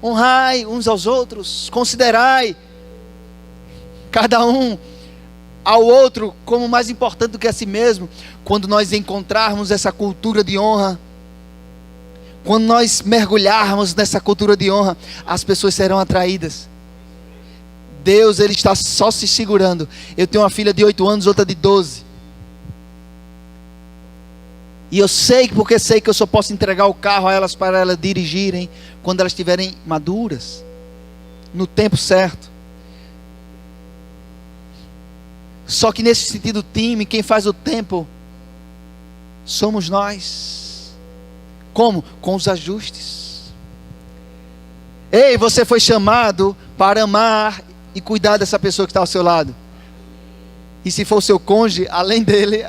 Honrai uns aos outros, considerai cada um ao outro como mais importante do que a si mesmo, quando nós encontrarmos essa cultura de honra, quando nós mergulharmos nessa cultura de honra, as pessoas serão atraídas. Deus, Ele está só se segurando. Eu tenho uma filha de 8 anos, outra de 12. E eu sei, porque sei que eu só posso entregar o carro a elas para elas dirigirem quando elas estiverem maduras, no tempo certo. Só que nesse sentido time, quem faz o tempo somos nós. Como? Com os ajustes. Ei, você foi chamado para amar e cuidar dessa pessoa que está ao seu lado. E se for o seu cônjuge, além dele,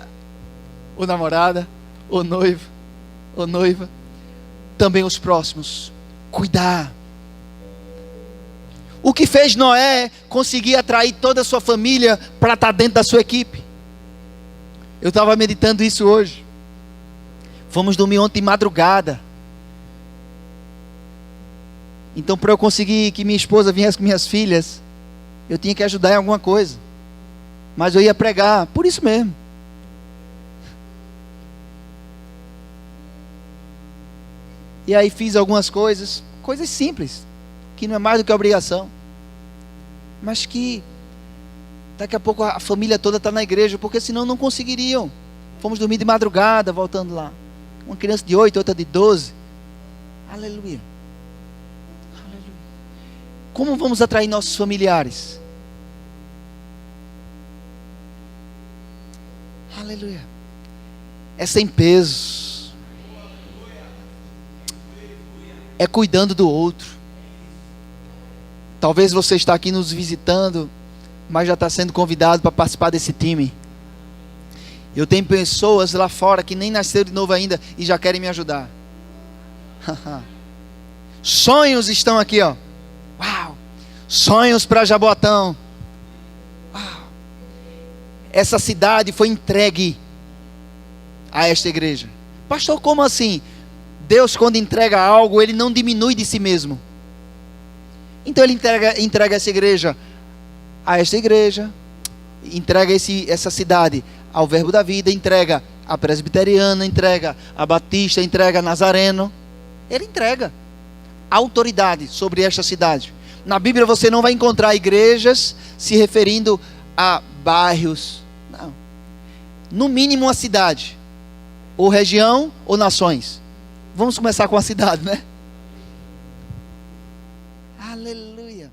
ou namorada, ou noivo, ou noiva, também os próximos. Cuidar. O que fez Noé conseguir atrair toda a sua família para estar dentro da sua equipe? Eu estava meditando isso hoje. Fomos dormir ontem de madrugada. Então, para eu conseguir que minha esposa viesse com minhas filhas, eu tinha que ajudar em alguma coisa. Mas eu ia pregar, por isso mesmo. E aí fiz algumas coisas simples, que não é mais do que obrigação, mas que daqui a pouco a família toda está na igreja, porque senão não conseguiriam. Fomos dormir de madrugada, voltando lá. Uma criança de 8, outra de 12. Aleluia. Aleluia. Como vamos atrair nossos familiares? Aleluia. É sem peso. É cuidando do outro. Talvez você está aqui nos visitando, mas já está sendo convidado para participar desse time. Eu tenho pessoas lá fora que nem nasceram de novo ainda e já querem me ajudar. Sonhos estão aqui, ó. Uau! Sonhos para Jaboatão. Uau! Essa cidade foi entregue a esta igreja. Pastor, como assim? Deus, quando entrega algo, Ele não diminui de si mesmo. Então Ele entrega essa igreja a esta igreja, entrega essa cidade ao Verbo da Vida, entrega a Presbiteriana, entrega a Batista, entrega a Nazareno. Ele entrega autoridade sobre esta cidade. Na Bíblia você não vai encontrar igrejas se referindo a bairros. Não. No mínimo uma cidade, ou região, ou nações. Vamos começar com a cidade, né? Aleluia.